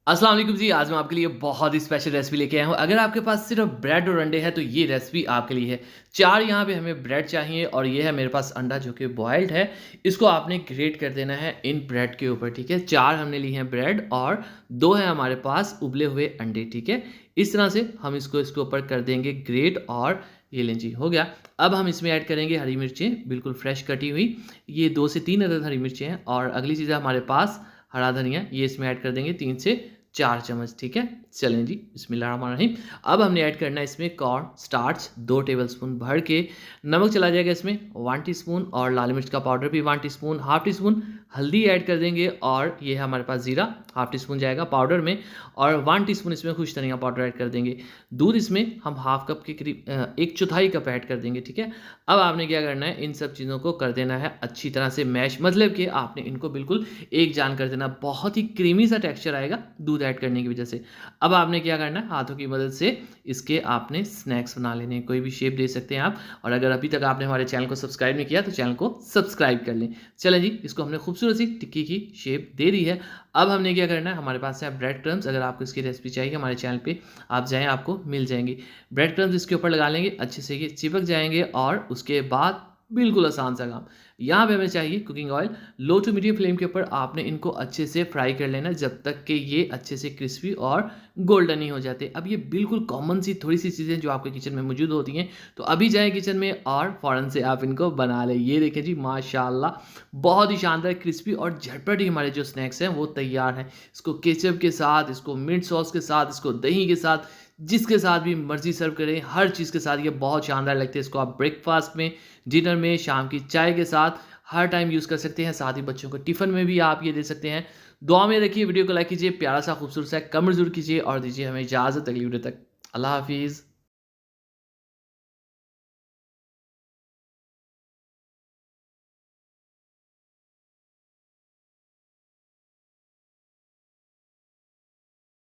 अस्सलाम वालेकुम जी, आज मैं आपके लिए बहुत ही स्पेशल रेसिपी लेके आया हूँ। अगर आपके पास सिर्फ ब्रेड और अंडे हैं तो ये रेसिपी आपके लिए है। 4 यहाँ पे हमें ब्रेड चाहिए और ये है मेरे पास अंडा जो कि बॉइल्ड है। इसको आपने ग्रेट कर देना है इन ब्रेड के ऊपर, ठीक है? 4 हमने ली हैं ब्रेड और 2 हैं हमारे पास उबले हुए अंडे, ठीक है? इस तरह से हम इसको इसके ऊपर कर देंगे ग्रेट और ये लें जी, हो गया। अब हम इसमें ऐड करेंगे हरी मिर्चें बिल्कुल फ्रेश कटी हुई। ये 2 से 3 अदद हरी मिर्चें हैं और अगली चीज़ है हमारे पास हरा धनिया, ये इसमें ऐड कर देंगे 3 से 4 चम्मच, ठीक है? चलें जी, बिस्मिल्लाहिर्रहमानिर्रहीम। अब हमने ऐड करना है इसमें कॉर्न स्टार्च 2 टेबलस्पून भर के, नमक चला जाएगा इसमें 1 टीस्पून और लाल मिर्च का पाउडर भी 1 टीस्पून, हाफ टीस्पून हल्दी ऐड कर देंगे और ये है हमारे पास ज़ीरा, हाफ टीस्पून जाएगा पाउडर में और 1 टीस्पून इसमें खुश धनिया पाउडर ऐड कर देंगे। दूध इसमें हम हाफ कप के करीब 1/4 कप ऐड कर देंगे, ठीक है? अब आपने क्या करना है, इन सब चीज़ों को कर देना है अच्छी तरह से मैश, मतलब कि आपने इनको बिल्कुल एक जान कर देना। बहुत ही क्रीमी सा टेक्सचर आएगा दूध ऐड करने की वजह से। अब आपने क्या करना है, हाथों की मदद से इसके आपने स्नैक्स बना लेने हैं, कोई भी शेप दे सकते हैं आप। और अगर अभी तक आपने हमारे चैनल को सब्सक्राइब नहीं किया तो चैनल को सब्सक्राइब कर लें। चलें जी, इसको हमने खूबसूरत सी टिक्की की शेप दे दी है। अब हमने क्या करना है, हमारे पास है ब्रेड क्रम्स। अगर आपको इसकी रेसिपी चाहिए हमारे चैनल पे आप जाएँ, आपको मिल जाएंगी। ब्रेड क्रम्स इसके ऊपर लगा लेंगे, अच्छे से ये चिपक जाएंगे और उसके बाद बिल्कुल आसान सा काम, यहाँ पे हमें चाहिए cooking oil. Low to medium flame के ऊपर आपने इनको अच्छे से फ्राई कर लेना जब तक कि ये अच्छे से क्रिस्पी और गोल्डन नहीं हो जाते। अब ये बिल्कुल कॉमन सी थोड़ी सी चीज़ें जो आपके किचन में मौजूद होती हैं, तो अभी जाएँ किचन में और फ़ौरन से आप इनको बना लें। ये देखें जी, माशाल्लाह बहुत ही शानदार क्रिस्पी और झटपट ही हमारे जो स्नैक्स हैं वो तैयार हैं। इसको केचप के साथ, इसको मिंट सॉस के साथ, इसको दही के साथ, जिसके साथ भी मर्ज़ी सर्व करें, हर चीज़ के साथ ये बहुत शानदार लगते हैं। इसको आप ब्रेकफ़ास्ट में, डिनर में, शाम की चाय के साथ हर टाइम यूज़ कर सकते हैं। साथ ही बच्चों को टिफ़िन में भी आप ये दे सकते हैं। दुआ में रखिए, वीडियो को लाइक कीजिए, प्यारा सा खूबसूरत सा कमेंट ज़रूर कीजिए और दीजिए हमें इजाज़त अगली वीडियो तक। अल्लाह हाफ़िज़।